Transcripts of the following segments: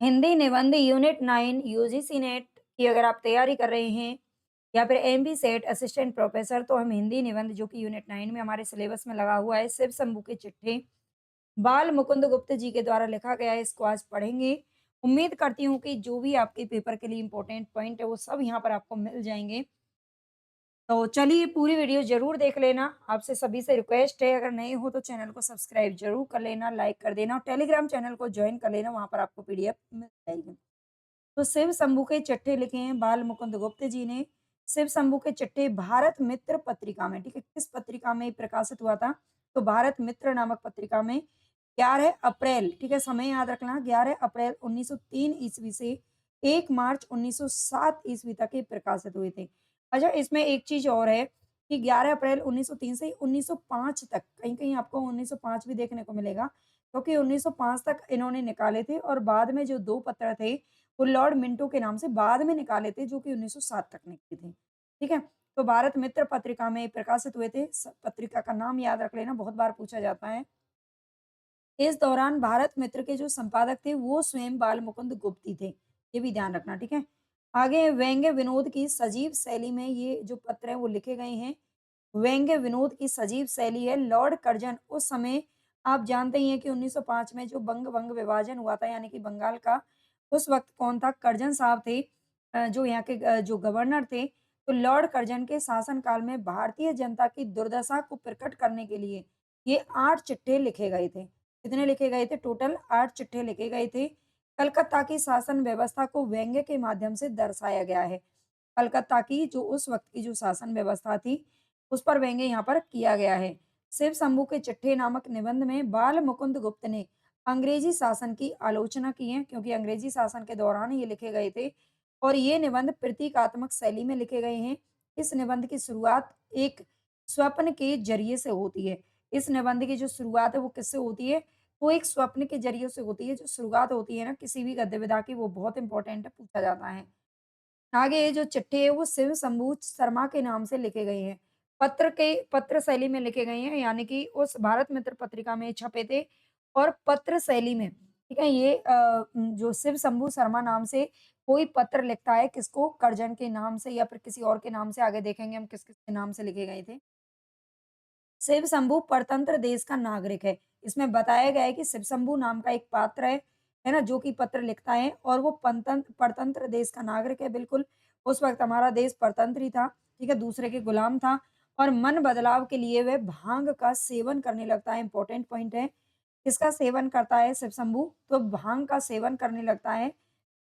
हिंदी निबंध unit 9 UGC net की अगर आप तैयारी कर रहे हैं या फिर एमपी सेट असिस्टेंट प्रोफेसर, तो हम हिंदी निबंध जो कि यूनिट 9 में हमारे सिलेबस में लगा हुआ है, शिव शंभू के चिट्ठे बाल मुकुंद गुप्त जी के द्वारा लिखा गया है, इसको आज पढ़ेंगे। उम्मीद करती हूँ कि जो भी आपके पेपर के लिए इम्पोर्टेंट पॉइंट है वो सब यहाँ पर आपको मिल जाएंगे। तो चलिए पूरी वीडियो ज़रूर देख लेना। आपसे सभी से रिक्वेस्ट है, अगर नए हो तो चैनल को सब्सक्राइब ज़रूर कर लेना, लाइक कर देना और टेलीग्राम चैनल को ज्वाइन कर लेना, वहाँ पर आपको पीडीएफ मिल जाएगी। तो शिव शंभू के चिट्ठे लिखे हैं बाल मुकुंद गुप्त जी ने। शिव शंभू के चिट्ठे भारत मित्र पत्रिका में, ठीक है, किस पत्रिका में प्रकाशित हुआ था? तो भारत मित्र नामक पत्रिका में 11 अप्रैल, ठीक है, समय याद रखना, 11 अप्रैल 1903 ईस्वी से 1 मार्च 1907 ईस्वी तक ये प्रकाशित हुए थे। अच्छा, इसमें एक चीज़ और है कि 11 अप्रैल 1903 से 1905 तक, कहीं-कहीं आपको 1905 भी देखने को मिलेगा, क्योंकि 1905 तक इन्होंने निकाले थे और बाद में जो 2 पत्र थे वो लॉर्ड मिंटो के नाम से बाद में निकाले थे, जो कि 1907 तक निकले थे। ठीक है? तो भारत मित्र पत्रिका में प्रकाशित हुए थे। पत्रिका का नाम याद रख लेना, बहुत बार पूछा जाता है। इस दौरान भारत मित्र के जो संपादक थे वो स्वयं बाल मुकुंद गुप्ती थे, ये भी ध्यान रखना, ठीक है? आगे व्यंग्य विनोद की सजीव शैली में ये जो पत्र हैं वो लिखे गए हैं। व्यंग्य विनोद की सजीव शैली है। लॉर्ड कर्जन उस समय, आप जानते ही हैं कि 1905 में जो बंग-भंग विभाजन हुआ था, यानी कि बंगाल का, उस वक़्त कौन था? कर्जन साहब थे, जो यहाँ के जो गवर्नर थे। तो लॉर्ड कर्जन के शासनकाल में भारतीय जनता की दुर्दशा को प्रकट करने के लिए ये 8 चिट्ठे लिखे गए थे। कितने लिखे गए थे? टोटल 8 चिट्ठे लिखे गए थे। कलकत्ता की शासन व्यवस्था को व्यंग्य के माध्यम से दर्शाया गया है। कलकत्ता की जो उस वक़्त की जो शासन व्यवस्था थी, उस पर व्यंग्य यहाँ पर किया गया है। शिव शंभू के चिट्ठे नामक निबंध में बाल मुकुंद गुप्त ने अंग्रेजी शासन की आलोचना की है, क्योंकि अंग्रेजी शासन के दौरान ये लिखे गए थे और ये निबंध प्रतीकात्मक शैली में लिखे गए हैं। इस निबंध की शुरुआत एक स्वप्न के ज़रिए से होती है। इस निबंध की जो शुरुआत है वो किससे होती है? वो एक स्वप्न के ज़रिए से होती है। जो शुरुआत होती है ना किसी भी गद्य विधा की, वो बहुत इम्पोर्टेंट है, पूछा जाता है। आगे ये जो चिट्ठी है वो शिव शंभू शर्मा के नाम से लिखे गए हैं। पत्र शैली में लिखे गए हैं, यानी कि उस भारत मित्र पत्रिका में छपे थे और पत्र शैली में, ठीक है? ये जो शिव शंभू शर्मा नाम से कोई पत्र लिखता है किसको? कर्जन के नाम से या फिर किसी और के नाम से, आगे देखेंगे हम किस-किस के नाम से लिखे गए थे। शिव शंभू परतंत्र देश का नागरिक है। इसमें बताया गया है कि शिव शंभू नाम का एक पात्र है ना? जो कि पत्र लिखता है और वो परतंत्र देश का नागरिक है, बिल्कुल। उस वक़्त हमारा देश परतंत्र ही था, ठीक है? दूसरे के गुलाम था और मन बदलाव के लिए वह भांग का सेवन करने लगता है, इम्पोर्टेंट पॉइंट है। किसका सेवन करता है शिव शंभू? तो भांग का सेवन करने लगता है।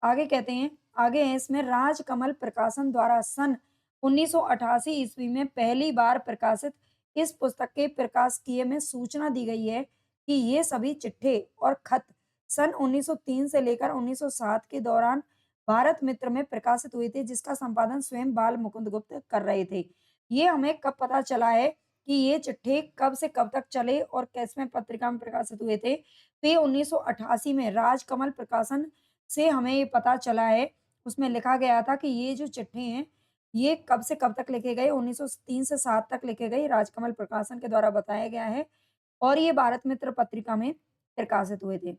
आगे कहते हैं, आगे है इसमें, राजकमल प्रकाशन द्वारा सन 1988 ईस्वी में पहली बार प्रकाशित इस पुस्तक के प्रकाशकीय में सूचना दी गई है कि ये सभी चिट्ठे और खत सन 1903 से लेकर 1907 के दौरान भारत मित्र में प्रकाशित हुए थे, जिसका संपादन स्वयं बाल मुकुंद गुप्त कर रहे थे। ये हमें कब पता चला है कि ये चिट्ठे कब से कब तक चले और किसमें पत्रिका में प्रकाशित हुए थे? तो ये 1988 में राजकमल प्रकाशन से हमें ये पता चला है। उसमें लिखा गया था कि ये जो चिट्ठे हैं, ये कब से कब तक लिखे गए, 1903 से 7 तक लिखे गए, राजकमल प्रकाशन के द्वारा बताया गया है और ये भारत मित्र पत्रिका में प्रकाशित हुए थे।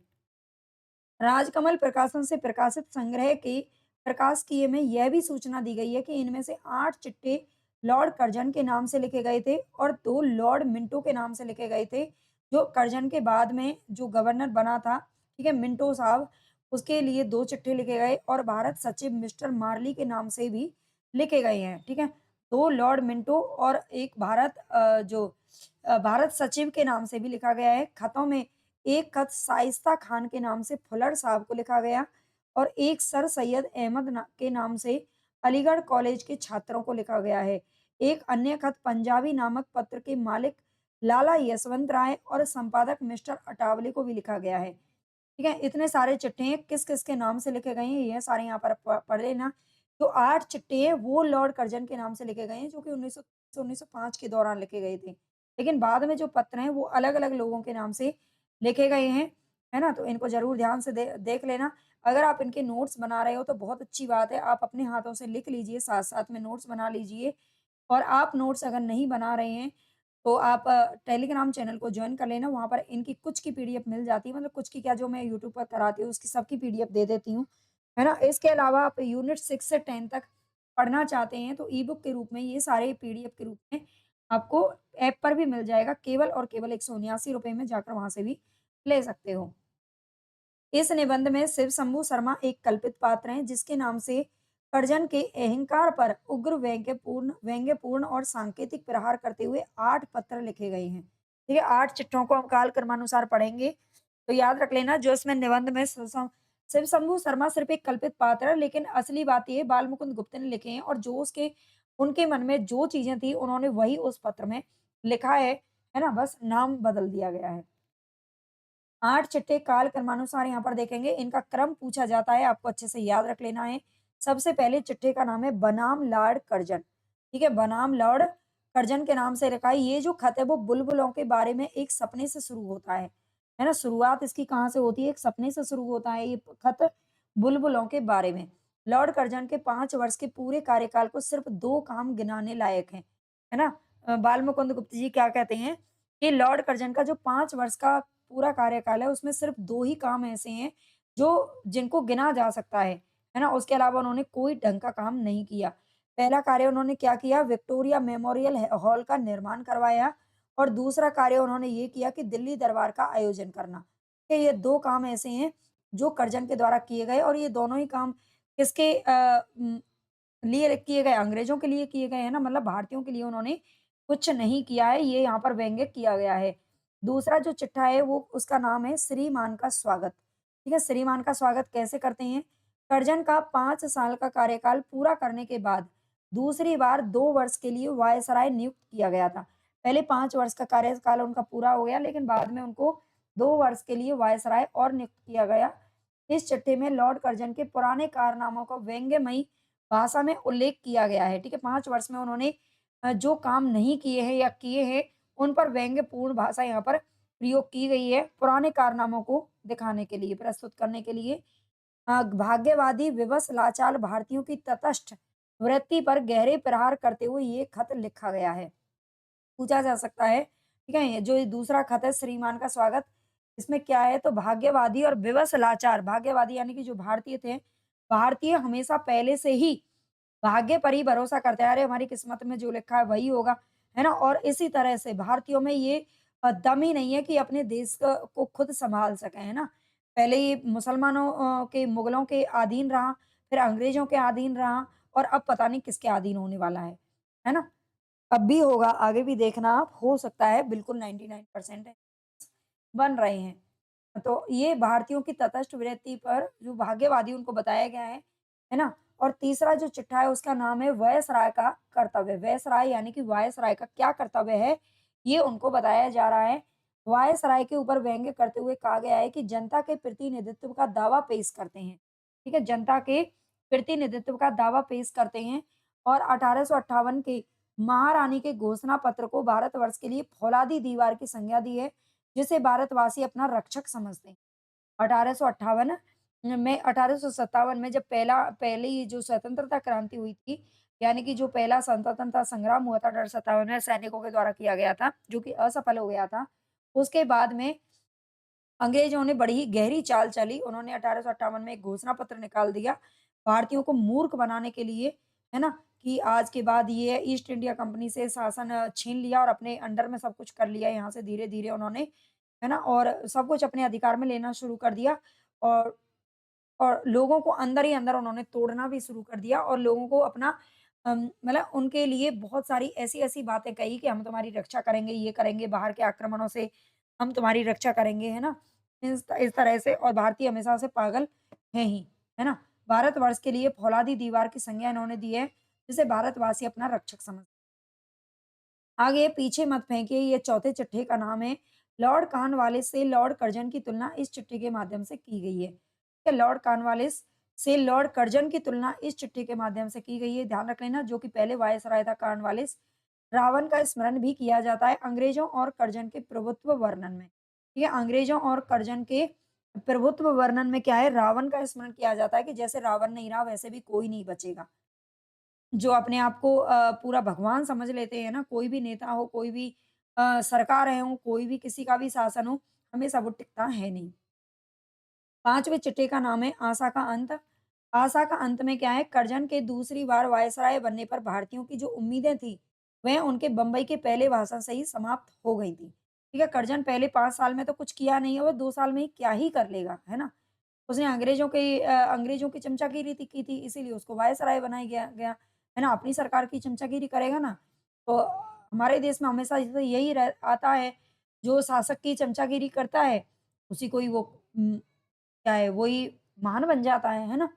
राजकमल प्रकाशन से प्रकाशित संग्रह के प्रकाशकीय में यह भी सूचना दी गई है कि इनमें से 8 चिट्ठे लॉर्ड कर्जन के नाम से लिखे गए थे और 2 लॉर्ड मिंटो के नाम से लिखे गए थे। जो कर्जन के बाद में जो गवर्नर बना था, ठीक है, मिंटो साहब, उसके लिए 2 चिट्ठे लिखे गए और भारत सचिव मिस्टर मार्ली के नाम से भी लिखे गए हैं, ठीक है। 2 लॉर्ड मिंटो और एक भारत सचिव के नाम से भी लिखा गया है। खतों में एक खत शाइस्ता खान के नाम से फुलर साहब को लिखा गया और एक सर सैयद अहमद के नाम से अलीगढ़ कॉलेज के छात्रों को लिखा गया है। एक अन्य खत पंजाबी नामक पत्र के मालिक लाला यशवंत राय और संपादक मिस्टर अटावले को भी लिखा गया है। ठीक है, इतने सारे चिट्ठे हैं, किस किस के नाम से लिखे गए हैं ये सारे यहाँ पर पढ़ लेना। जो 8 चिट्ठे हैं वो लॉर्ड कर्जन के नाम से लिखे गए हैं, जो कि 1905 के दौरान लिखे गए थे। लेकिन बाद में जो पत्र हैं वो अलग अलग लोगों के नाम से लिखे गए हैं, है ना? तो इनको ज़रूर ध्यान से देख लेना। अगर आप इनके नोट्स बना रहे हो तो बहुत अच्छी बात है, आप अपने हाथों से लिख लीजिए, साथ-साथ में नोट्स बना लीजिए और आप नोट्स अगर नहीं बना रहे हैं तो आप टेलीग्राम चैनल को जॉइन कर लेना, वहाँ पर इनकी कुछ की पीडीएफ मिल जाती है, मतलब कुछ की क्या, जो मैं यूट्यूब पर कराती हूँ उसकी सबकी पीडीएफ दे देती हूँ, है ना? इसके अलावा आप यूनिट 6 से 10 तक पढ़ना चाहते हैं तो ई-बुक के रूप में ये सारे पीडीएफ के रूप में आपको ऐप पर भी मिल जाएगा, केवल और केवल ₹179 में जाकर वहाँ से भी ले सकते हो। इस निबंध में शिव शंभू शर्मा एक कल्पित पात्र हैं जिसके नाम से कर्जन के अहंकार पर उग्र व्यंग्यपूर्ण और सांकेतिक प्रहार करते हुए 8 पत्र लिखे गए हैं। ठीक है, 8 चिट्ठों को हम काल क्रमानुसार पढ़ेंगे। तो याद रख लेना, जो इसमें निबंध में शिव शंभू शर्मा सिर्फ एक कल्पित पात्र है, लेकिन असली बात ये बाल मुकुंद गुप्ता ने लिखे हैं, और जो उसके उनके मन में जो चीजें थी उन्होंने वही उस पत्र में लिखा है ना? बस नाम बदल दिया गया है। 8 चिट्टे काल क्रमानुसार यहाँ पर देखेंगे, इनका क्रम पूछा जाता है, आपको अच्छे से याद रख लेना है। सबसे पहले चिट्ठे का नाम है बनाम लॉर्ड कर्जन, ठीक है? बनाम लॉर्ड कर्जन के नाम से रखा है। ये जो खत है वो बुलबुलों के बारे में एक सपने से शुरू होता है ना? शुरुआत इसकी कहाँ से होती है? एक सपने से शुरू होता है ये खत बुलबुलों के बारे में। लॉर्ड कर्जन के 5 वर्ष के पूरे कार्यकाल को सिर्फ 2 काम गिनाने लायक हैं, है ना? बाल मुकुंद गुप्ता जी क्या कहते हैं कि लॉर्ड कर्जन का जो 5 वर्ष का पूरा कार्यकाल है, उसमें सिर्फ 2 ही काम ऐसे हैं, जो जिनको गिना जा सकता है ना? उसके अलावा उन्होंने कोई ढंग का काम नहीं किया। पहला कार्य उन्होंने क्या किया? विक्टोरिया मेमोरियल हॉल का निर्माण करवाया, और दूसरा कार्य उन्होंने ये किया कि दिल्ली दरबार का आयोजन करना। कि ये 2 काम ऐसे हैं, जो कर्जन के द्वारा किए गए, और ये दोनों ही काम किसके लिए किए गए? अंग्रेज़ों के लिए किए गए हैं ना, मतलब भारतीयों के लिए उन्होंने कुछ नहीं किया है, ये यहाँ पर व्यंग्य किया गया है। दूसरा जो चिट्ठा है वो उसका नाम है श्रीमान का स्वागत, ठीक है? श्रीमान का स्वागत कैसे करते हैं? कर्जन का 5 साल का कार्यकाल पूरा करने के बाद दूसरी बार 2 वर्ष के लिए वायसराय नियुक्त किया गया था। पहले 5 वर्ष का कार्यकाल उनका पूरा हो गया, लेकिन बाद में उनको 2 वर्ष के लिए वायसराय और नियुक्त किया गया। इस चिट्ठी में लॉर्ड कर्जन के पुराने कारनामों को व्यंग्यमयी भाषा में उल्लेख किया गया है, ठीक है? 5 वर्ष में उन्होंने जो काम नहीं किए हैं या किए हैं, उन पर व्यंग्यपूर्ण भाषा यहाँ पर प्रयोग की गई है, पुराने कारनामों को दिखाने के लिए, प्रस्तुत करने के लिए। भाग्यवादी, विवश, लाचार भारतीयों की तटस्थ वृत्ति पर गहरे प्रहार करते हुए ये खत लिखा गया है। पूछा जा सकता है, ठीक है? ये जो ये दूसरा खत है श्रीमान का स्वागत, इसमें क्या है? तो भाग्यवादी और विवश लाचार, भाग्यवादी यानी कि जो भारतीय थे, भारतीय हमेशा पहले से ही भाग्य पर ही भरोसा करते हैं, अरे हमारी किस्मत में जो लिखा है वही होगा, है ना? और इसी तरह से भारतीयों में ये दम ही नहीं है कि अपने देश को खुद सँभाल सकें, है ना? पहले ये मुसलमानों के मुगलों के अधीन रहा, फिर अंग्रेज़ों के अधीन रहा, और अब पता नहीं किसके अधीन होने वाला है ना? अब भी होगा, आगे भी देखना आप, हो सकता है, बिल्कुल 99% है, बन रहे हैं। तो ये भारतीयों की तटस्थ वृत्ति पर जो भाग्यवादी उनको बताया गया है ना? और तीसरा जो चिट्ठा है उसका नाम है वायसराय का कर्तव्य। वायसराय यानी कि वायसराय का क्या कर्तव्य है, ये उनको बताया जा रहा है। वायसराय के ऊपर व्यंग्य करते हुए कहा गया है कि जनता के प्रतिनिधित्व का दावा पेश करते हैं, ठीक है? जनता के प्रतिनिधित्व का दावा पेश करते हैं, और 1858 के महारानी के घोषणा पत्र को भारतवर्ष के लिए फौलादी दीवार की संज्ञा दी है, जिसे भारतवासी अपना रक्षक समझते हैं। 1858 में 1857 में जब पहली जो स्वतंत्रता क्रांति हुई थी, यानी कि जो पहला स्वतंत्रता संग्राम हुआ था 1857 में सैनिकों के द्वारा किया गया था, जो कि असफल हो गया था। उसके बाद में अंग्रेजों ने बड़ी ही गहरी चाल चली। उन्होंने 1858 में एक घोषणा पत्र निकाल दिया, भारतीयों को मूर्ख बनाने के लिए, है ना? कि आज के बाद ये ईस्ट इंडिया कंपनी से शासन छीन लिया और अपने अंडर में सब कुछ कर लिया यहाँ से धीरे-धीरे उन्होंने, है ना? और सब कुछ अपने अधिकार में लेना शुरू कर दिया, और लोगों को अंदर ही अंदर उन्होंने तोड़ना भी शुरू कर दिया, और लोगों को अपना मतलब उनके लिए बहुत सारी ऐसी-ऐसी बातें कही कि हम तुम्हारी रक्षा करेंगे, ये करेंगे, बाहर के आक्रमणों से हम तुम्हारी रक्षा करेंगे, है ना? इस तरह से, और भारतीय हमेशा से पागल हैं ही, है ना? भारतवर्ष के लिए फौलादी दीवार की संज्ञा इन्होंने दी है, जिसे भारतवासी अपना रक्षक समझ। आगे पीछे मत फेंकिए, ये चौथे चिट्ठे का नाम है लॉर्ड कॉर्नवालिस से लॉर्ड कर्जन की तुलना इस चिट्ठी के माध्यम से की गई है। ठीक है, लॉर्ड कॉर्नवालिस से लॉर्ड कर्जन की तुलना इस चिट्ठी के माध्यम से की गई है। ध्यान रख लेना, जो कि पहले वायसराय था कॉर्नवालिस। रावण का स्मरण भी किया जाता है अंग्रेजों और कर्जन के प्रभुत्व वर्णन में। ठीक है, अंग्रेजों और कर्जन के प्रभुत्व वर्णन में क्या है, रावण का स्मरण किया जाता है कि जैसे रावण नहीं रहा वैसे भी कोई नहीं बचेगा। जो अपने आप को पूरा भगवान समझ लेते हैं ना, कोई भी नेता हो, कोई भी सरकार है हो, कोई भी किसी का भी शासन हो, हमेशा वो टिकता है नहीं। 5वें चिट्ठे का नाम है आशा का अंत। आशा का अंत में क्या है, करजन के दूसरी बार वायसराय बनने पर भारतीयों की जो उम्मीदें थी, वह उनके बंबई के पहले भाषण से ही समाप्त हो गई थी। ठीक है, करजन पहले 5 साल में तो कुछ किया नहीं है, वो 2 साल में ही क्या ही कर लेगा, है ना? उसने अंग्रेज़ों की चमचागिरी की थी, इसीलिए उसको वायसराय बनाया गया, है ना? अपनी सरकार की चमचागिरी करेगा ना, तो हमारे देश में हमेशा जैसे यही रह आता है, जो शासक की चमचागिरी करता है, उसी को ही वो क्या है, वही महान बन जाता है ना?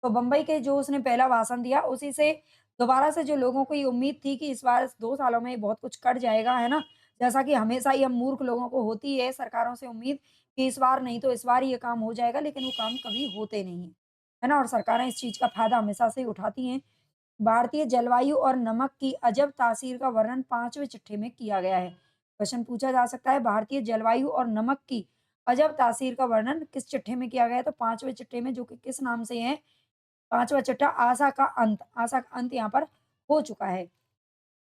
तो बम्बई के जो उसने पहला भाषण दिया, उसी से दोबारा से जो लोगों को ये उम्मीद थी कि इस बार 2 सालों में बहुत कुछ कर जाएगा, है ना? जैसा कि हमेशा ही हम मूर्ख लोगों को होती है सरकारों से उम्मीद कि इस बार नहीं तो इस बार ये काम हो जाएगा, लेकिन वो काम कभी होते नहीं हैं, है ना? और सरकारें इस चीज़ का फ़ायदा हमेशा से ही उठाती हैं। भारतीय जलवायु और नमक की अजब तासीर का वर्णन 5वें चिट्ठे में किया गया है। क्वेश्चन पूछा जा सकता है, भारतीय जलवायु और नमक की अजब तासीर का वर्णन किस चिट्ठे में किया गया है? तो 5वें चिट्ठे में, जो कि किस नाम से है? 5वां चिट्ठा आशा का अंत, आशा का अंत यहाँ पर हो चुका है।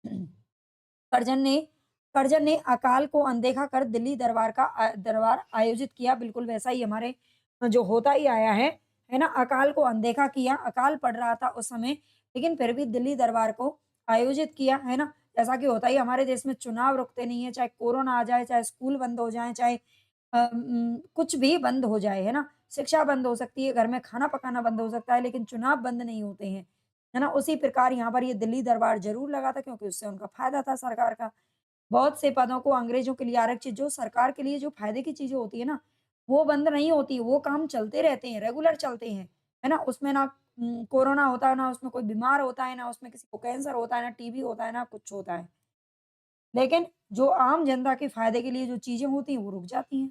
करजन ने करजन ने अकाल को अनदेखा कर दिल्ली दरबार आयोजित किया, बिल्कुल वैसा ही हमारे जो होता ही आया है ना? अकाल को अनदेखा किया, अकाल पड़ रहा था उस समय, लेकिन फिर भी दिल्ली दरबार को आयोजित किया, है ना? जैसा कि होता ही हमारे देश में चुनाव रुकते नहीं है, चाहे कोरोना आ जाए, चाहे स्कूल बंद हो जाएँ, चाहे कुछ भी बंद हो जाए, है ना? शिक्षा बंद हो सकती है, घर में खाना पकाना बंद हो सकता है, लेकिन चुनाव बंद नहीं होते हैं, है ना? उसी प्रकार यहाँ पर ये दिल्ली दरबार ज़रूर लगा था, क्योंकि उससे उनका फ़ायदा था सरकार का। बहुत से पदों को अंग्रेज़ों के लिए आरक्षित, जो सरकार के लिए जो फ़ायदे की चीज़ें होती है ना, वो बंद नहीं होती, वो काम चलते रहते हैं, रेगुलर चलते हैं, है ना? उसमें ना कोरोना होता है, ना उसमें कोई बीमार होता है, ना उसमें किसी को कैंसर होता है, ना टीबी होता है, ना कुछ होता है। लेकिन जो आम जनता के फ़ायदे के लिए जो चीज़ें होती हैं, वो रुक जाती हैं।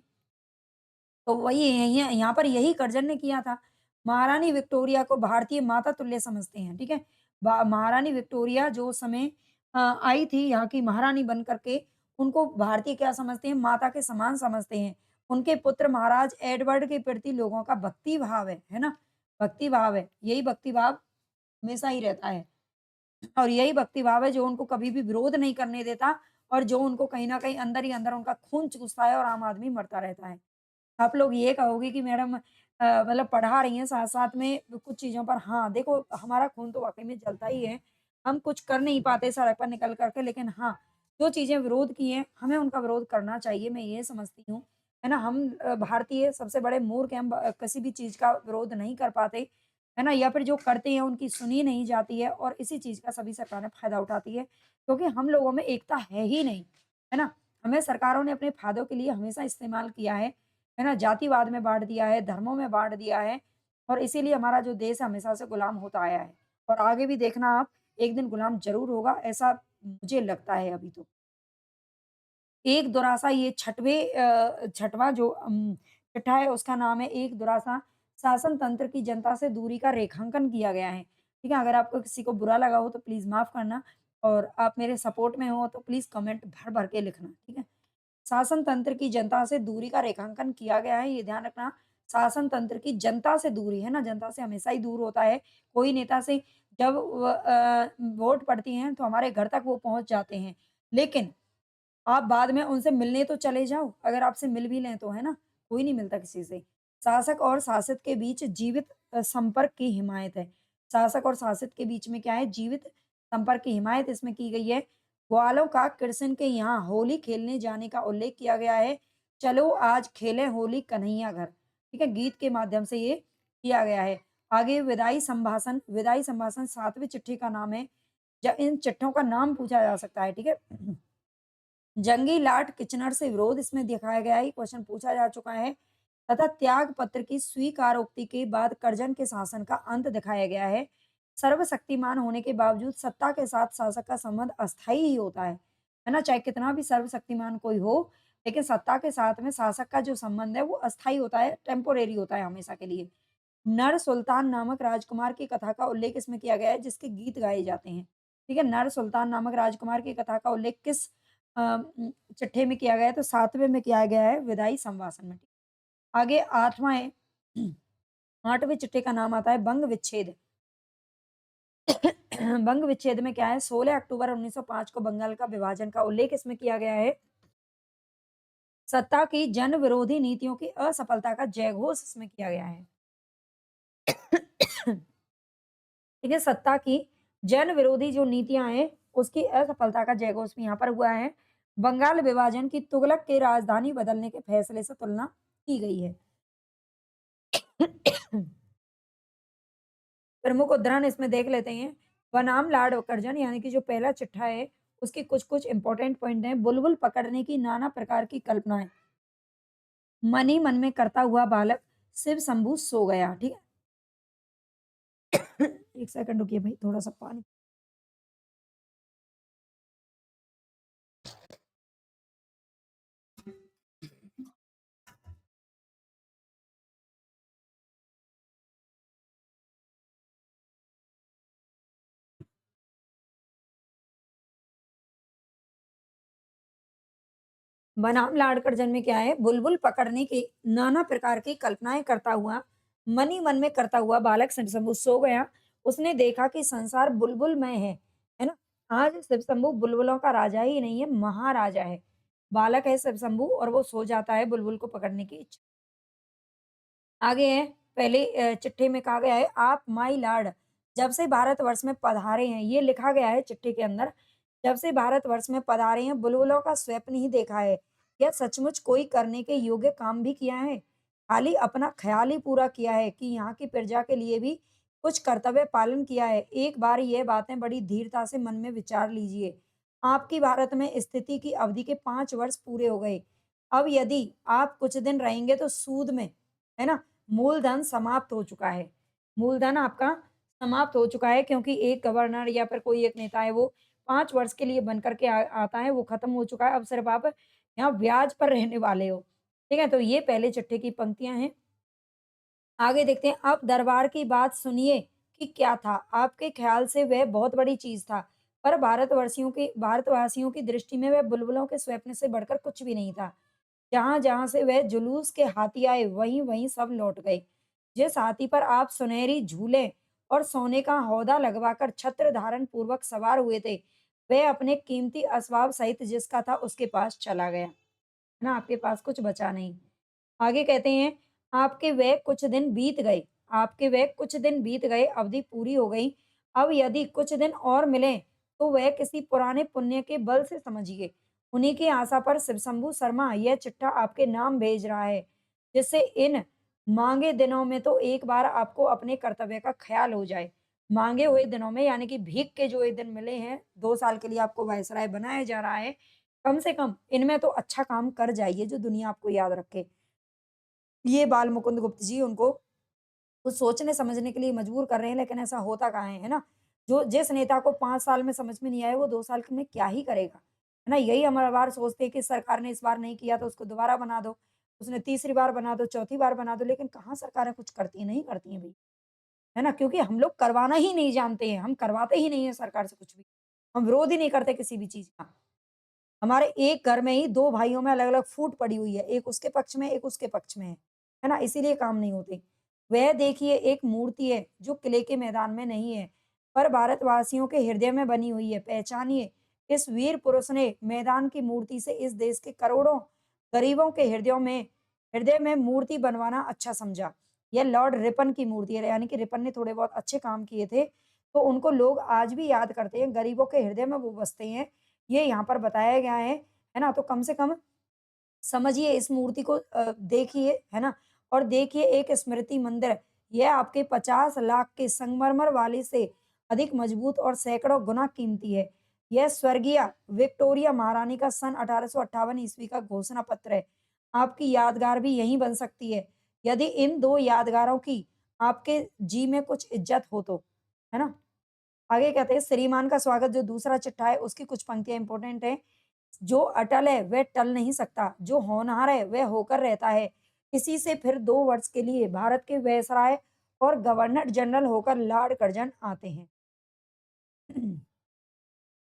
तो वही यहाँ पर यही कर्जन ने किया था। महारानी विक्टोरिया को भारतीय माता तुल्य समझते हैं, ठीक है? महारानी विक्टोरिया जो उस समय आई थी यहाँ की महारानी बन कर के, उनको भारतीय क्या समझते हैं? माता के समान समझते हैं। उनके पुत्र महाराज एडवर्ड के प्रति लोगों का भक्ति भाव है ना? भक्ति भाव है, यही भक्ति भाव हमेशा ही रहता है। और यही भक्ति भाव है जो उनको कभी भी विरोध नहीं करने देता, और जो उनको कहीं न कहीं अंदर ही अंदर उनका खून चूसता है और आम आदमी मरता रहता है। आप लोग ये कहोगे कि मैडम मतलब पढ़ा रही हैं साथ-साथ में कुछ चीज़ों पर, हाँ, देखो हमारा खून तो वाक़ई में जलता ही है। हम कुछ कर नहीं पाते सड़क पर निकल कर के, लेकिन हाँ, जो चीज़ें विरोध की हैं, हमें उनका विरोध करना चाहिए, मैं ये समझती हूँ। है ना? हम भारतीय सबसे बड़े मूर्ख हैं, हम किसी भी चीज़ का विरोध नहीं कर पाते, है ना? या फिर जो करते हैं उनकी सुनी नहीं जाती है, और इसी चीज़ का सभी सरकारें फ़ायदा उठाती है, क्योंकि हम लोगों में एकता है ही नहीं, है ना? हमें सरकारों ने अपने फ़ायदों के लिए हमेशा इस्तेमाल किया है ना? जातिवाद में बाँट दिया है, धर्मों में बाँट दिया है, और इसीलिए हमारा जो देश है हमेशा से गुलाम होता आया है, और आगे भी देखना आप, एक दिन गुलाम ज़रूर होगा, ऐसा मुझे लगता है अभी तो। एक दुरासा, ये छठवां जो चिट्ठा है उसका नाम है एक दुरासा, शासन तंत्र की जनता से दूरी का रेखांकन किया गया है। ठीक है? अगर आपको किसी को बुरा लगा हो तो प्लीज़ माफ़ करना, और आप मेरे सपोर्ट में हो तो प्लीज़ कमेंट भर-भर के लिखना, ठीक है? शासन तंत्र की जनता से दूरी का रेखांकन किया गया है, ये ध्यान रखना। शासन तंत्र की जनता से दूरी, है ना? जनता से हमेशा ही दूर होता है। कोई नेता से जब वोट पड़ती हैं तो हमारे घर तक वो पहुँच जाते हैं। लेकिन आप बाद में उनसे मिलने तो चले जाओ, अगर आपसे मिल भी लें तो, है ना? कोई नहीं मिलता किसी से। शासक और शासित के बीच जीवित संपर्क की हिमायत है। शासक और शासित के बीच में क्या है? जीवित संपर्क की हिमायत इसमें की गई है। ग्वालों का कृष्ण के यहाँ होली खेलने जाने का उल्लेख किया गया है। चलो आज खेलें होली कन्हैया घर। ठीक है? गीत के माध्यम से ये किया गया है। आगे विदाई संभाषण 7वें चिट्ठी का नाम है। इन चिट्ठों का नाम पूछा जा सकता है, ठीक है? जंगी लाट किचनर से विरोध इसमें दिखाया गया है, क्वेश्चन पूछा जा चुका है, तथा त्याग पत्र की स्वीकारोक्ति के बाद कर्जन के शासन का अंत दिखाया गया है। सर्वशक्तिमान होने के बावजूद सत्ता के साथ शासक का संबंध अस्थायी ही होता है ना? चाहे कितना भी सर्वशक्तिमान कोई हो, लेकिन सत्ता के साथ में शासक का जो संबंध है वो अस्थायी होता है, टेम्पोरेरी होता है हमेशा के लिए। नर सुल्तान नामक राजकुमार की कथा का उल्लेख इसमें किया गया है, जिसके गीत गाए जाते हैं। ठीक है? नर सुल्तान नामक राजकुमार की कथा का उल्लेख किस चिट्ठे में किया गया है? तो 7वें में किया गया है, विदाई संभाषण में। आगे 8वां है 8वें चिट्ठे का नाम आता है बंग विच्छेद। बंग विच्छेद में क्या है, 16 अक्टूबर 1905 को बंगाल का विभाजन का उल्लेख इसमें किया गया है। सत्ता की जन विरोधी नीतियों की असफलता का जयघोष इसमें किया गया है। ठीक है, सत्ता की जन विरोधी जो नीतियां हैं, उसकी असफलता का जयघोष भी यहाँ पर हुआ है। बंगाल विभाजन की तुगलक के राजधानी बदलने के फैसले से तुलना की गई है। प्रमुख उदाहरण इसमें देख लेते हैं। बनाम लाड कर्जन यानी कि जो पहला चिट्ठा है, उसकी कुछ-कुछ इंपॉर्टेंट पॉइंट हैं। बुलबुल पकड़ने की नाना प्रकार की कल्पनाएँ, मन ही मन में करता हुआ बालक शिव शंभू सो गया। ठीक है? 1 सेकंड रुकिए भाई, थोड़ा-सा पानी। बनाम लाड कर्जन में क्या है, बुलबुल पकड़ने की नाना प्रकार की कल्पनाएँ करता हुआ, मन ही मन में करता हुआ बालक शिव शंभू सो गया। उसने देखा कि संसार बुलबुलमय है ना? आज शिव शंभू बुलबुलों का राजा ही नहीं है, महाराजा है। बालक है शिव शंभू और वो सो जाता है बुलबुल को पकड़ने की इच्छा। आगे है, पहले चिट्ठी में कहा गया है, आप माई लॉर्ड जब से भारतवर्ष में पधारे हैं, ये लिखा गया है चिट्ठी के अंदर। जब से भारतवर्ष में पधारे हैं, बुलबुलों का स्वप्न ही देखा है। यह सचमुच कोई करने के योग्य काम भी किया है। खाली अपना ख्याल ही पूरा किया है कि यहाँ की प्रजा के लिए भी कुछ कर्तव्य पालन किया है। एक बार ये बातें बड़ी धीरता से मन में विचार लीजिए। आपकी भारत में स्थिति की अवधि के 5 वर्ष पूरे हो गए। अब यदि आप कुछ दिन रहेंगे तो सूद में, है ना? मूलधन समाप्त हो चुका है। मूलधन आपका समाप्त हो चुका है क्योंकि एक गवर्नर या फिर कोई एक नेता है, वो 5 वर्ष के लिए बन कर के आता है, वो खत्म हो चुका है। अब सिर्फ़ आप यहाँ ब्याज पर रहने वाले हो। ठीक है? तो ये पहले चिट्ठी की पंक्तियाँ हैं। आगे देखते हैं, अब दरबार की बात सुनिए कि क्या था। आपके ख़्याल से वह बहुत बड़ी चीज़ था, पर भारतवासियों की दृष्टि में वह बुलबुलों के स्वप्न से बढ़कर कुछ भी नहीं था। जहाँ-जहाँ से वह जुलूस के हाथी आए, वहीं-वहीं सब लौट गए। जिस हाथी पर आप सुनहरी झूले और सोने का हौदा लगवाकर छत्र धारण पूर्वक सवार हुए थे, वह अपने कीमती असबाब सहित जिसका था उसके पास चला गया। है ना? आपके पास कुछ बचा नहीं। आगे कहते हैं, आपके वह कुछ दिन बीत गए, अवधि पूरी हो गई। अब यदि कुछ दिन और मिलें, तो वह किसी पुराने पुण्य के बल से समझिए। उन्हीं की आशा पर शिव शंभू शर्मा यह चिट्ठा आपके नाम भेज रहा है, जिससे इन मांगे दिनों में तो एक बार आपको अपने कर्तव्य का ख्याल हो जाए। मांगे हुए दिनों में यानी कि भीख के जो ये दिन मिले हैं, 2 साल के लिए आपको वायसराय बनाया जा रहा है, कम से कम इनमें तो अच्छा काम कर जाइए, जो दुनिया आपको याद रखे। ये बाल मुकुंद गुप्त जी उनको कुछ सोचने समझने के लिए मजबूर कर रहे हैं, लेकिन ऐसा होता कहाँ है ना? जो जिस नेता को 5 साल में समझ में नहीं आया, वो 2 साल में क्या ही करेगा? है ना? यही हम हर बार सोचते हैं कि सरकार ने इस बार नहीं किया तो उसको दोबारा बना दो, उसने तीसरी बार बना दो, चौथी बार बना दो, लेकिन कहाँ सरकारें कुछ करती हैं? नहीं करती हैं भई, है ना? क्योंकि हम लोग करवाना ही नहीं जानते हैं, हम करवाते ही नहीं हैं सरकार से कुछ भी। हम विरोध ही नहीं करते किसी भी चीज़ का। हमारे एक घर में ही 2 भाइयों में अलग-अलग फूट पड़ी हुई है, एक उसके पक्ष में, एक उसके पक्ष में है ना? इसीलिए काम नहीं होते। वह देखिए एक मूर्ति है जो किले के मैदान में नहीं है, पर भारतवासियों के हृदय में बनी हुई है। पहचानिए, इस वीर पुरुष ने मैदान की मूर्ति से इस देश के करोड़ों गरीबों के हृदय में मूर्ति बनवाना अच्छा समझा। यह लॉर्ड रिपन की मूर्ति है, यानी कि रिपन ने थोड़े बहुत अच्छे काम किए थे, तो उनको लोग आज भी याद करते हैं, गरीबों के हृदय में वो बसते हैं। ये यहाँ पर बताया गया है ना? तो कम से कम समझिए इस मूर्ति को देखिए, है ना? और देखिए एक स्मृति मंदिर, यह आपके 50 लाख के संगमरमर वाले से अधिक मजबूत और सैकड़ों गुना कीमती है। यह स्वर्गीय विक्टोरिया महारानी का सन 1858 ईस्वी का घोषणा पत्र है। आपकी यादगार भी यहीं बन सकती है, यदि इन 2 यादगारों की आपके जी में कुछ इज़्ज़त हो तो, है ना? आगे कहते हैं श्रीमान का स्वागत जो दूसरा चिट्ठा है उसकी कुछ पंक्तियाँ इम्पोर्टेंट हैं। जो अटल है वह टल नहीं सकता, जो होनहार है वह होकर रहता है। इसी से फिर 2 वर्ष के लिए भारत के वायसराय और गवर्नर जनरल होकर लॉर्ड कर्जन आते हैं।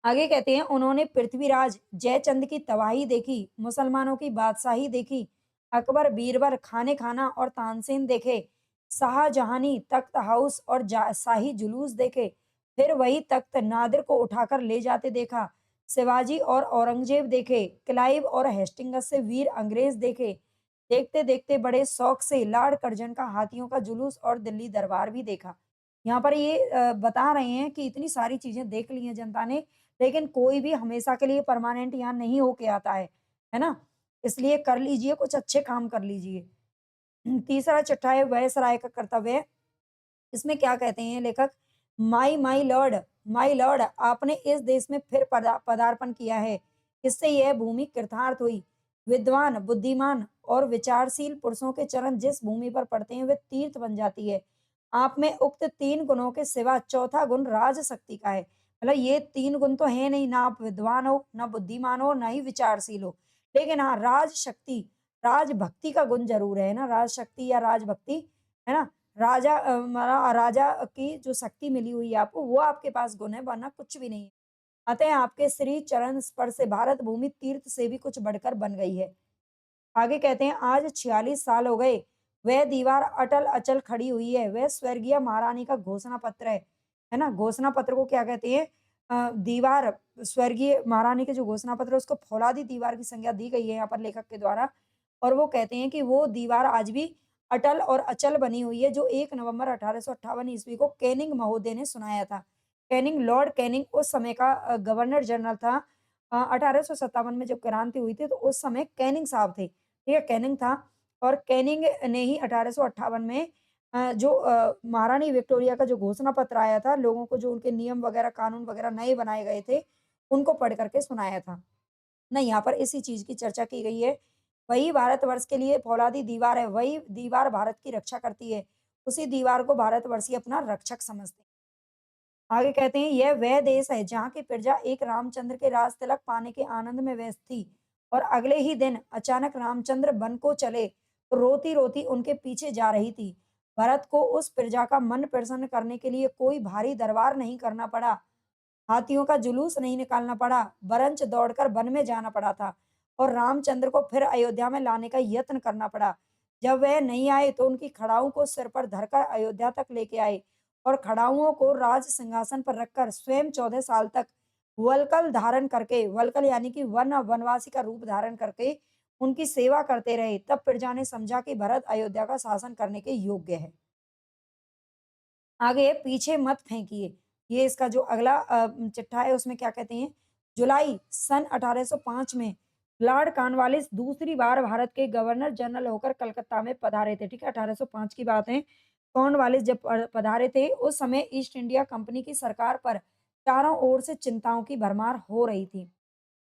आगे कहते हैं उन्होंने पृथ्वीराज जयचंद की तबाही देखी, मुसलमानों की बादशाही देखी, अकबर बीरबल खाने खाना और तानसेन देखे, शाहजहानी तख्त हाउस और शाही जुलूस देखे, फिर वही तख्त नादिर को उठाकर ले जाते देखा। शिवाजी और औरंगजेब देखे, क्लाइव और हेस्टिंगस से वीर अंग्रेज देखे। देखते-देखते बड़े शौक से लॉर्ड कर्जन का हाथियों का जुलूस और दिल्ली दरबार भी देखा। यहाँ पर ये बता रहे हैं कि इतनी सारी चीज़ें देख ली हैं जनता ने, लेकिन कोई भी हमेशा के लिए परमानेंट यहाँ नहीं होके आता है ना? इसलिए कर लीजिए, कुछ अच्छे काम कर लीजिए। तीसरा चिट्ठा है वायसराय का कर्तव्य। इसमें क्या कहते हैं लेखक, माई लॉर्ड आपने इस देश में फिर पदार्पण किया है। इससे यह भूमि कृतार्थ हुई। विद्वान, बुद्धिमान और विचारशील पुरुषों के चरण जिस भूमि पर पड़ते हैं वे तीर्थ बन जाती है। आप में उक्त 3 गुणों के सिवा चौथा गुण राजशक्ति का है। मतलब ये 3 गुण तो है नहीं, ना आप विद्वान हो, ना बुद्धिमान हो, ना ही विचारशील हो। लेकिन हाँ, राजशक्ति, राजभक्ति का गुण ज़रूर है ना, राजशक्ति या राजभक्ति, है ना? राजा की जो शक्ति मिली हुई है आपको, वो आपके पास गुण है, वरना कुछ भी नहीं है। अतः आपके श्री चरण स्पर्श से भारत भूमि तीर्थ से भी कुछ बढ़कर बन गई है। आगे कहते हैं आज 46 साल हो गए, वह दीवार अटल अचल खड़ी हुई है, वह स्वर्गीय महारानी का घोषणा पत्र है ना? घोषणा पत्र को क्या कहते हैं? दीवार, स्वर्गीय महारानी के जो घोषणा पत्र है उसको फौलादी दीवार की संज्ञा दी गई है यहाँ पर लेखक के द्वारा। और वो कहते हैं कि वो दीवार आज भी अटल और अचल बनी हुई है, जो 1 नवंबर 1858 ईस्वी को कैनिंग महोदय ने सुनाया था। कैनिंग, लॉर्ड कैनिंग उस समय का गवर्नर जनरल था। 1857 में जब क्रांति हुई थी तो उस समय कैनिंग साहब थे। ठीक है, कैनिंग था और कैनिंग ने ही 1858 में जो महारानी विक्टोरिया का जो घोषणा पत्र आया था, लोगों को जो उनके नियम वगैरह, कानून वगैरह नए बनाए गए थे, उनको पढ़ कर के सुनाया था। ना यहाँ पर इसी चीज़ की चर्चा की गई है। वही भारतवर्ष के लिए फौलादी दीवार है, वही दीवार भारत की रक्षा करती है। उसी दीवार को भारतवर्षीय अपना रक्षक समझते हैं। आगे कहते हैं यह वह देश है जहाँ की प्रजा एक रामचंद्र के राज तिलक पाने के आनंद में व्यस्त थी और अगले ही दिन अचानक रामचंद्र वन को चले तो रोती रोती उनके पीछे जा रही थी। भरत को उस प्रजा का मन प्रसन्न करने के लिए कोई भारी दरबार नहीं करना पड़ा, हाथियों का जुलूस नहीं निकालना पड़ा, बरंच दौड़कर वन में जाना पड़ा था और रामचंद्र को फिर अयोध्या में लाने का यत्न करना पड़ा। जब वह नहीं आए तो उनकी खड़ाऊ को सिर पर धरकर अयोध्या तक लेके आए और खड़ाऊओं को राज सिंहासन पर रखकर स्वयं 14 साल तक वलकल धारण करके, वलकल यानी कि वनवासी का रूप धारण करके उनकी सेवा करते रहे। तब प्रजा ने समझा कि भरत अयोध्या का शासन करने के योग्य है। आगे पीछे मत फेंकिए, ये इसका जो अगला चिट्ठा है उसमें क्या कहते हैं, जुलाई सन 1805 में लॉर्ड कॉर्नवालिस दूसरी बार भारत के गवर्नर जनरल होकर कलकत्ता में पधारे थे, ठीक है? 1805 की बात है। कॉर्नवालिस जब पधारे थे, उस समय ईस्ट इंडिया कंपनी की सरकार पर चारों ओर से चिंताओं की भरमार हो रही थी।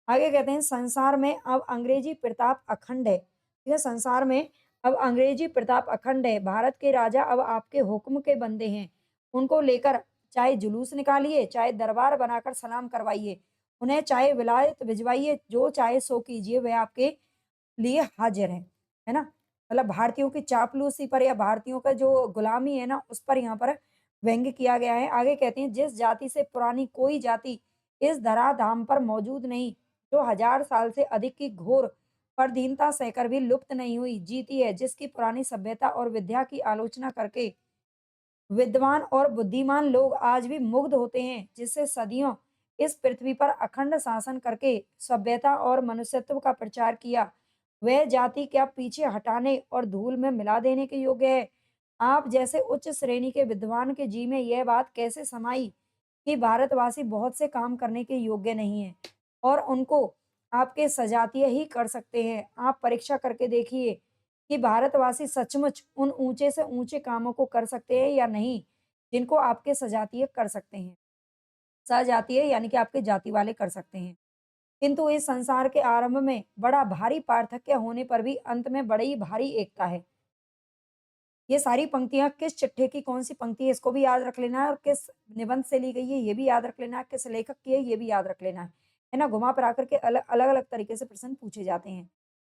आगे कहते हैं संसार में अब अंग्रेजी प्रताप अखंड है। ठीक है, संसार में अब अंग्रेजी प्रताप अखंड है। भारत के राजा अब आपके हुक्म के बंदे हैं। उनको लेकर चाहे जुलूस निकालिए, चाहे दरबार बनाकर सलाम करवाइए। उन्हें चाहे विलायत भिजवाइए, जो चाहे सो कीजिए, वह आपके लिए हाजिर है ना? मतलब भारतीयों की चापलूसी पर या भारतीयों का जो गुलामी है ना, उस पर यहाँ पर व्यंग्य किया गया है। आगे कहते हैं जिस जाति से पुरानी कोई जाति इस धराधाम पर मौजूद नहीं, जो 1000 साल से अधिक की घोर परधीनता सहकर भी लुप्त नहीं हुई, जीती है, जिसकी पुरानी सभ्यता और विद्या की आलोचना करके विद्वान और बुद्धिमान लोग आज भी मुग्ध होते हैं, जिससे सदियों इस पृथ्वी पर अखंड शासन करके सभ्यता और मनुष्यत्व का प्रचार किया, वह जाति क्या पीछे हटाने और धूल में मिला देने के योग्य है? आप जैसे उच्च श्रेणी के विद्वान के जी में यह बात कैसे समाई कि भारतवासी बहुत से काम करने के योग्य नहीं है और उनको आपके सजातीय ही कर सकते हैं। आप परीक्षा करके देखिए कि भारतवासी सचमुच उन ऊंचे से ऊंचे कामों को कर सकते हैं या नहीं, जिनको आपके सजातीय कर सकते हैं। सजातीय यानी कि आपके जाति वाले कर सकते हैं। किंतु इस संसार के आरंभ में बड़ा भारी पार्थक्य होने पर भी अंत में बड़ी भारी एकता है। ये सारी पंक्तियाँ किस चिट्ठे की कौन-सी पंक्ति है इसको भी याद रख लेना है और किस निबंध से ली गई है ये भी याद रख लेना है, किस लेखक की है ये भी याद रख लेना है ना? घुमा-फिरा कर के अलग-अलग तरीके से प्रश्न पूछे जाते हैं।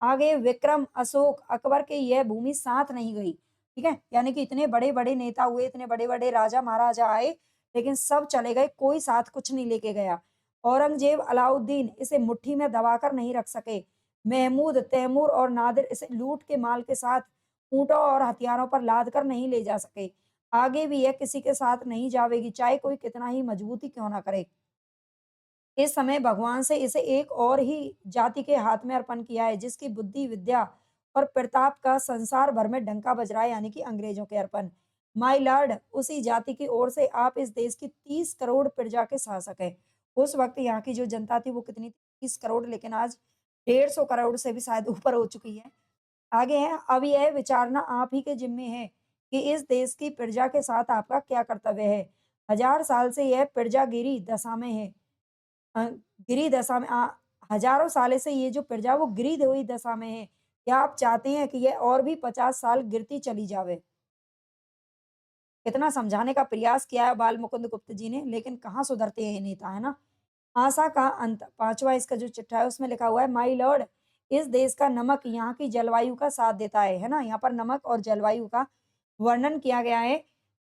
आगे विक्रम, अशोक, अकबर की यह भूमि साथ नहीं गई, ठीक है? यानी कि इतने बड़े-बड़े नेता हुए, इतने बड़े-बड़े राजा-महाराजा आए, लेकिन सब चले गए, कोई साथ कुछ नहीं लेके गया। औरंगजेब, अलाउद्दीन इसे मुट्ठी में दबाकर नहीं रख सके। महमूद, तैमूर और नादिर इसे लूट के माल के साथ ऊँटों और हथियारों पर लाद कर नहीं ले जा सके। आगे भी यह किसी के साथ नहीं जावेगी, चाहे कोई कितना ही मजबूती क्यों ना करे। इस समय भगवान से इसे एक और ही जाति के हाथ में अर्पण किया है, जिसकी बुद्धि, विद्या और प्रताप का संसार भर में डंका बज रहा है, यानी कि अंग्रेजों के अर्पण। माय लॉर्ड, उसी जाति की ओर से आप इस देश की 30 करोड़ प्रजा के शासक हैं। उस वक्त यहाँ की जो जनता थी वो कितनी थी? 30 करोड़, लेकिन आज 150 करोड़ से भी शायद ऊपर हो चुकी है। आगे है, अब यह विचारना आप ही के जिम्मे है कि इस देश की प्रजा के साथ आपका क्या कर्तव्य है। हजार साल से यह प्रजा गिरी दशा में है। अ, गिरी दशा में हजारों साल से ये जो प्रजा वो गिरी हुई दशा में है। क्या आप चाहते हैं कि यह और भी 50 साल गिरती चली जावे? कितना समझाने का प्रयास किया है बाल मुकुंद गुप्त जी ने, लेकिन कहाँ सुधरते हैं ये नेता, है ना? आशा का अंत, 5वां इसका जो चिट्ठा है उसमें लिखा हुआ है, माय लॉर्ड, इस देश का नमक यहाँ की जलवायु का साथ देता है ना? यहाँ पर नमक और जलवायु का वर्णन किया गया है,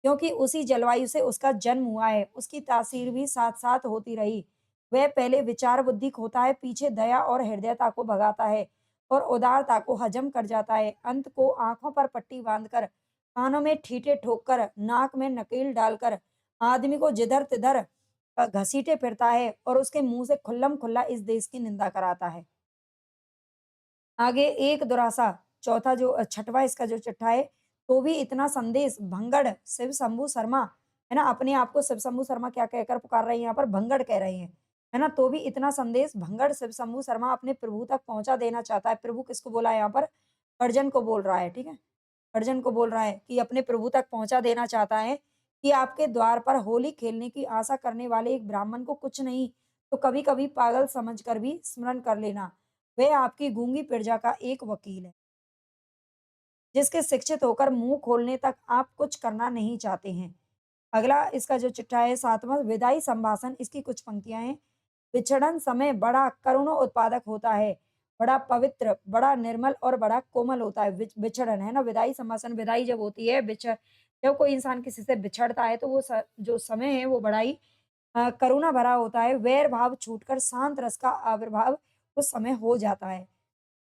क्योंकि उसी जलवायु से उसका जन्म हुआ है, उसकी तासीर भी साथ-साथ होती रही। वह पहले विचार बुद्धि खोता है, पीछे दया और हृदयता को भगाता है और उदारता को हजम कर जाता है। अंत को आँखों पर पट्टी बाँधकर, कानों में ठीठे ठोककर, नाक में नकेल डालकर, आदमी को जिधर-तिधर घसीटे फिरता है और उसके मुँह से खुल्लम-खुल्ला इस देश की निंदा कराता है। आगे एक दुरासा, चौथा जो 6वां इसका जो चिट्ठा है, तो भी इतना संदेश भंगड़ शिव शंभू शर्मा, है ना? अपने आप को शिव शंभू शर्मा क्या कहकर पुकार रहे हैं यहाँ पर? भंगड़ कह रहे हैं, है ना? तो भी इतना संदेश भंगड़ शिव शंभू शर्मा अपने प्रभु तक पहुँचा देना चाहता है। प्रभु किसको बोला है यहाँ पर? अर्जन को बोल रहा है, ठीक है? अर्जन को बोल रहा है कि अपने प्रभु तक पहुँचा देना चाहता है कि आपके द्वार पर होली खेलने की आशा करने वाले एक ब्राह्मण को कुछ नहीं, तो कभी-कभी पागल समझकर भी स्मरण कर लेना। वह आपकी गूंगी प्रजा का एक वकील है, जिसके शिक्षित होकर मुंह खोलने तक आप कुछ करना नहीं चाहते हैं। अगला इसका जो चिट्ठा है 7वां, विदाई संभाषण, इसकी कुछ पंक्तियां हैं। विछड़न समय बड़ा करुण उत्पादक होता है, बड़ा पवित्र, बड़ा निर्मल और बड़ा कोमल होता है। विछड़न, है ना? विदाई संभाषण, विदाई जब होती है, जब कोई इंसान किसी से बिछड़ता है तो वो जो समय है वो बड़ा ही करुणा भरा होता है। वैर भाव छूटकर शांत रस का आविर्भाव उस समय हो जाता है।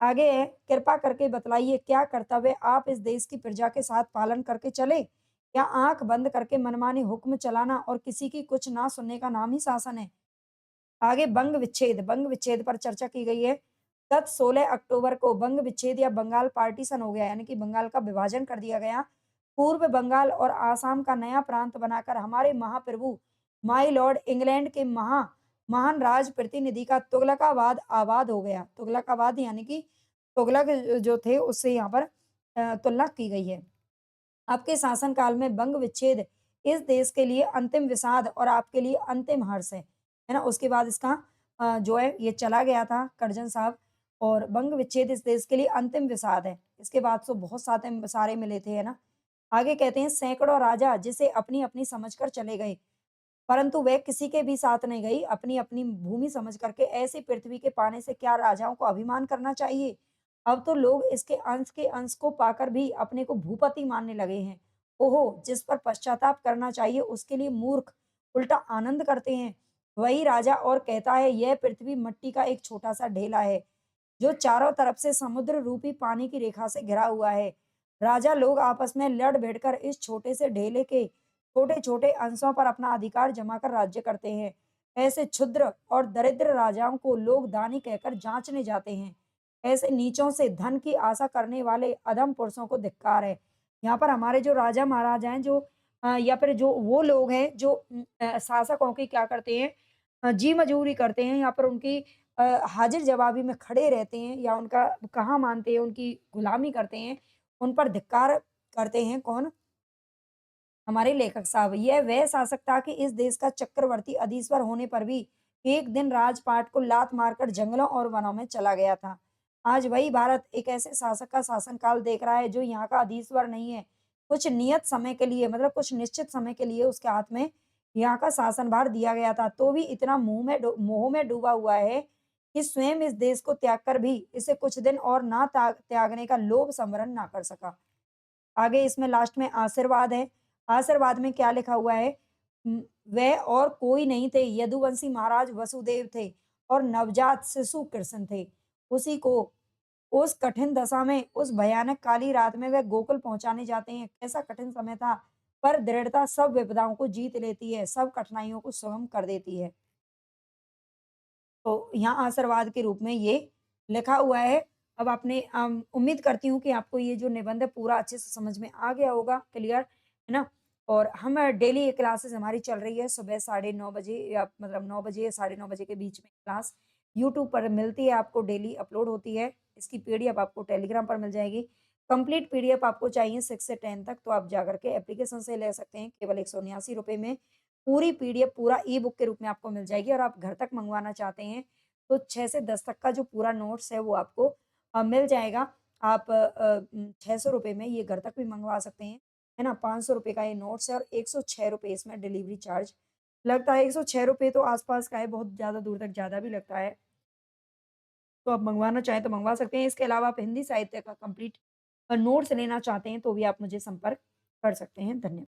आगे है, कृपा करके बतलाइए क्या कर्तव्य आप इस देश की प्रजा के साथ पालन करके चले, या आंख बंद करके मनमानी हुक्म चलाना और किसी की कुछ ना सुनने का नाम ही शासन है। आगे बंग विच्छेद पर चर्चा की गई है। गत 16 अक्टूबर को बंग विच्छेद या बंगाल पार्टीशन हो गया, यानी कि बंगाल का विभाजन कर दिया गया। पूर्व बंगाल और आसाम का नया प्रांत बनाकर हमारे महाप्रभु माय लॉर्ड इंग्लैंड के महान राज प्रतिनिधि का तुगलकाबाद आबाद हो गया। तुगलकाबाद यानी कि तुगलक जो थे उससे यहाँ पर तुलना की गई है। आपके शासनकाल में बंग विच्छेद इस देश के लिए अंतिम विषाद और आपके लिए अंतिम हर्ष है ना? उसके बाद इसका जो है ये चला गया था कर्जन साहब, और बंग विच्छेद इस देश के लिए अंतिम विषाद है। इसके बाद तो बहुत सारे मिले थे, है ना? आगे कहते हैं, सैकड़ों राजा जिसे अपनी-अपनी समझकर चले गए, परंतु वह किसी के भी साथ नहीं गई, अपनी-अपनी भूमि समझ करके। ऐसी पृथ्वी के पाने से क्या राजाओं को अभिमान करना चाहिए? अब तो लोग इसके अंश के अंश को पाकर भी अपने को भूपति मानने लगे हैं। ओहो! जिस पर पश्चाताप करना चाहिए उसके लिए मूर्ख उल्टा आनंद करते हैं। वही राजा और कहता है, यह पृथ्वी मिट्टी का एक छोटा-सा ढेला है, जो चारों तरफ से समुद्र रूपी पानी की रेखा से घिरा हुआ है। राजा लोग आपस में लड़-भिड़कर इस छोटे से ढेले के छोटे-छोटे अंशों पर अपना अधिकार जमाकर राज्य करते हैं। ऐसे क्षुद्र और दरिद्र राजाओं को लोग दानी कहकर जाँचने जाते हैं। ऐसे नीचों से धन की आशा करने वाले अधम पुरुषों को धिक्कार है। यहाँ पर हमारे जो राजा महाराजा हैं, जो या फिर जो वो लोग हैं जो शासकों की क्या करते हैं, जी मजूरी करते हैं, यहाँ पर उनकी हाजिर जवाबी में खड़े रहते हैं या उनका कहा मानते हैं, उनकी गुलामी करते हैं, उन पर धिक्कार करते हैं। कौन? हमारे लेखक साहब। यह वह शासक था कि इस देश का चक्रवर्ती अधीश्वर होने पर भी एक दिन राजपाट को लात मारकर जंगलों और वनों में चला गया था। आज वही भारत एक ऐसे शासक का शासनकाल देख रहा है जो यहाँ का अधीश्वर नहीं है। कुछ नियत समय के लिए, मतलब कुछ निश्चित समय के लिए उसके हाथ में यहाँ का शासनभार दिया गया था, तो भी इतना मोह में डूबा हुआ है कि स्वयं इस देश को त्याग कर भी इसे कुछ दिन और ना त्यागने का लोभ संवरण ना कर सका। आगे इसमें लास्ट में आशीर्वाद है। आशीर्वाद में क्या लिखा हुआ है? वह और कोई नहीं थे, यदुवंशी महाराज वसुदेव थे और नवजात शिशु कृष्ण थे। उसी को उस कठिन दशा में, उस भयानक काली रात में वह गोकुल पहुँचाने जाते हैं। कैसा कठिन समय था। पर दृढ़ता सब विपदाओं को जीत लेती है, सब कठिनाइयों को सुगम कर देती है। तो यहाँ आशीर्वाद के रूप में ये लिखा हुआ है। अब आपने उम्मीद करती हूँ कि आपको ये जो निबंध है पूरा अच्छे से समझ में आ गया होगा, क्लियर, है ना? और हम डेली ये क्लासेस हमारी चल रही है सुबह साढ़े 9 बजे या मतलब 9 बजे या साढ़े 9 बजे के बीच में क्लास यूट्यूब पर मिलती है आपको, डेली अपलोड होती है। इसकी पीडीएफ आपको टेलीग्राम पर मिल जाएगी। कंप्लीट पीडीएफ आपको चाहिए 6 से 10 तक, तो आप जाकर के एप्लीकेशन से ले सकते हैं, केवल ₹179 में पूरी पीडीएफ पूरा ई-बुक के रूप में आपको मिल जाएगी। और आप घर तक मँगवाना चाहते हैं, तो 6 से 10 तक का जो पूरा नोट्स है वो आपको मिल जाएगा। आप ₹600 में ये घर तक भी मँगवा सकते हैं, है ना? ₹500 का ये नोट्स है और ₹106 इसमें डिलीवरी चार्ज लगता है। ₹106 तो आस-पास का है, बहुत ज़्यादा दूर तक ज़्यादा भी लगता है। तो आप मँगवाना चाहें तो मँगवा सकते हैं। इसके अलावा आप हिंदी साहित्य का कंप्लीट नोट्स लेना चाहते हैं, तो भी आप मुझे संपर्क कर सकते हैं। धन्यवाद।